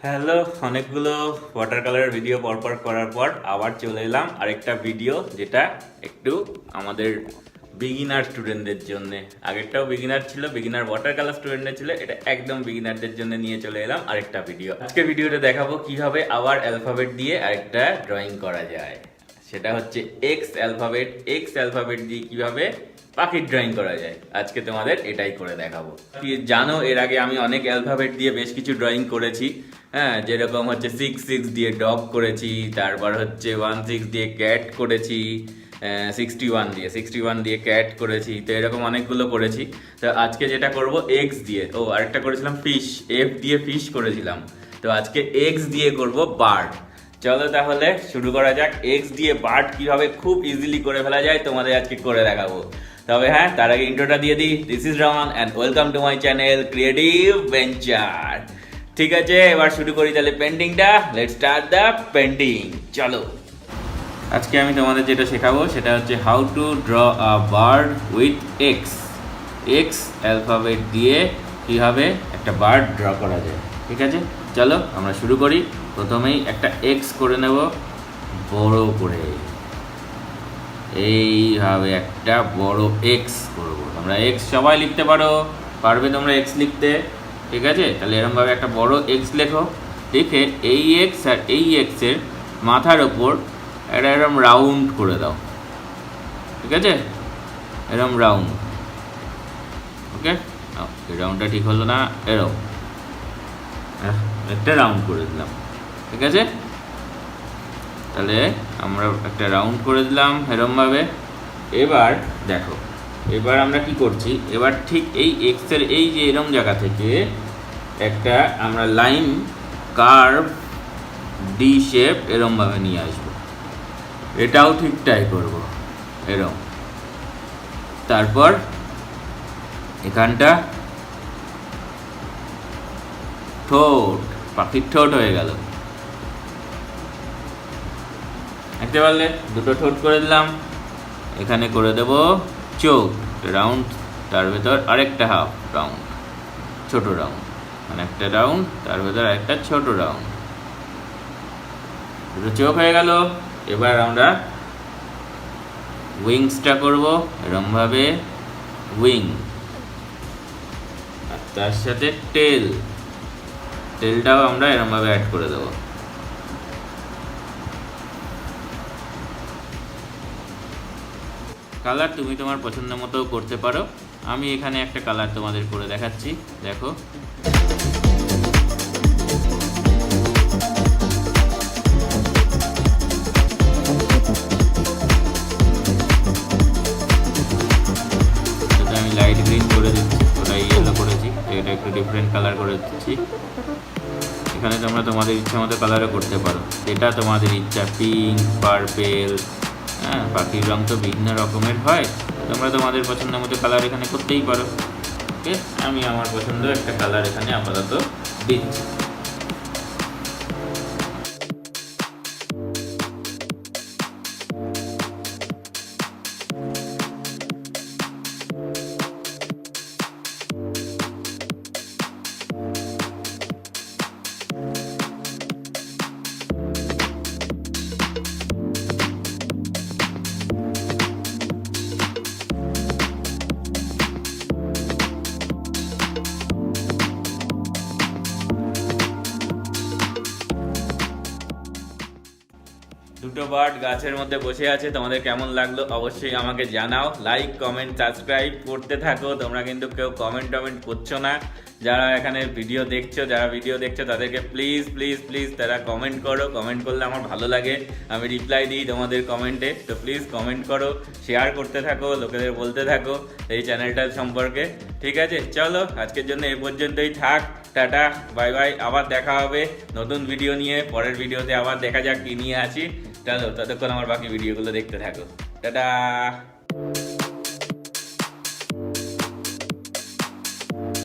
Hello, অনেকগুলো water colour video পরপর করার পর আবার চলে এলাম আরেকটা ভিডিও, যেটা একটু আমাদের বিগিনার স্টুডেন্টদের জন্য। আগেরটাও বিগিনার ছিল, বিগিনার ওয়াটার কালার স্টুডেন্টদের ছিল, এটা একদম বিগিনারদের জন্য নিয়ে চলে এলাম আরেকটা ভিডিও। আজকে ভিডিওটা দেখাবো কিভাবে আবার অ্যালফাবেট দিয়ে আরেকটা ড্রয়িং করা যায়। সেটা হচ্ছে এক্স অ্যালফাবেট দিয়ে কিভাবে পাখির ড্রয়িং করা যায়। আজকে তোমাদের এটাই করে দেখাবো। জানো, এর আগে আমি অনেক অ্যালফাবেট দিয়ে বেশ কিছু ড্রয়িং করেছি। হ্যাঁ, যেরকম হচ্ছে 6 দিয়ে ডগ করেছি, তারপর হচ্ছে 16 দিয়ে ক্যাট করেছি, 61 দিয়ে ক্যাট করেছি। তো এরকম অনেকগুলো করেছি। তো আজকে যেটা করব এক্স দিয়ে, আরেকটা করেছিলাম ফিশ, এফ দিয়ে ফিশ করেছিলাম। তো আজকে এক্স দিয়ে করব বার্ড। চলো তাহলে শুরু করা যাক। এক্স দিয়ে বার্ড কিভাবে খুব ইজিলি করে ফেলা যায় তোমাদের আজকে করে দেখাবো। তবে হ্যাঁ, তার আগে ইন্ট্রোটা দিয়ে দিই। This is Raman and welcome to my channel creative venture. ঠিক আছে, এবার শুরু করি তাহলে পেন্টিংটা। Let's start the painting. চলো, আজকে আমি তোমাদের যেটা শেখাবো সেটা হচ্ছে how to draw a bird with X alphabet দিয়ে কীভাবে একটা বার্ড ড্র করা যায়। ঠিক আছে, চলো আমরা শুরু করি। প্রথমেই একটা এক্স করে নেব বড় করে, এইভাবে একটা বড় এক্স করব। তোমরা এক্স সবাই লিখতে পারবে তোমরা এক্স লিখতে। ঠিক আছে, তাহলে এরকমভাবে একটা বড় এক্স লেখো। লিখে এই এক্স আর এই এক্সের মাথার ওপর একটা এরকম রাউন্ড করে দাও। ঠিক আছে, এরকম রাউন্ড। ওকে, এই রাউন্ডটা ঠিক হলো না, এরকম একটা রাউন্ড করে দিলাম। ঠিক আছে, তাহলে আমরা একটা রাউন্ড করে দিলাম এরমভাবে। এবার দেখো, এবার আমরা কি করছি, এবার ঠিক এই এক্সের এই যে এরম জায়গা থেকে একটা আমরা লাইন কার্ভ ডি শেপ এরমভাবে নিয়ে আসবো। এটাও ঠিক তাই করবো, এরম। তারপর এখানটা ঠোঁট, পাখির ঠোঁট হয়ে গেল। দেখতে পারলে, দুটো ঠোঁট করে দিলাম। এখানে করে দেব চোখ রাউন্ড, তার ভেতর আরেকটা হাফ রাউন্ড, ছোট রাউন্ড, মানে একটা রাউন্ড তার ভেতর আরেকটা ছোট রাউন্ড। দুটো চোখ হয়ে গেল। এবার আমরা উইংসটা করব এরমভাবে, উইং, আর তার সাথে টেলটাও আমরা এরমভাবে অ্যাড করে দেবো। কালার তুমি তোমার পছন্দ মতো করতে পারো। আমি এখানে একটা কালার তোমাদের করে দেখাচ্ছি, দেখো। আমি লাইট গ্রিন করে দিচ্ছি, ওটা ইয়েলো করেছি, এটা একটু ডিফারেন্ট কালার করে দিচ্ছি। এখানে তোমরা তোমাদের ইচ্ছা মতো কালারও করতে পারো, এটা তোমাদের ইচ্ছা। পিঙ্ক, পার্পেল, হ্যাঁ, পাখির রং তো বিভিন্ন রকমের হয়। তোমরা তোমাদের পছন্দ মতো কালার এখানে করতেই পারো। ওকে, আমি আমার পছন্দ একটা কালার এখানে আপাতত দিচ্ছি। দুটো বার্ড গাছের মধ্যে বসে আছে, তোমাদের কেমন লাগলো অবশ্যই আমাকে জানাও। লাইক, কমেন্ট, সাবস্ক্রাইব করতে থাকো। তোমরা কিন্তু কেউ কমেন্ট করছো না। যারা এখানে ভিডিও দেখছো তাদেরকে প্লিজ তারা কমেন্ট করো। কমেন্ট করলে আমার ভালো লাগে, আমি রিপ্লাই দিই তোমাদের কমেন্টে। তো প্লিজ কমেন্ট করো, শেয়ার করতে থাকো, লোকেদের বলতে থাকো এই চ্যানেলটার সম্পর্কে। ঠিক আছে, চলো আজকের জন্য এই পর্যন্তই থাক। Tata, bye bye. আবার দেখা হবে নতুন ভিডিও নিয়ে। পরের ভিডিওতে আবার দেখা যাক কি নিয়ে আছি। চলো, ততক্ষণ আমার বাকি ভিডিওগুলো দেখতে থাকো। টাটা।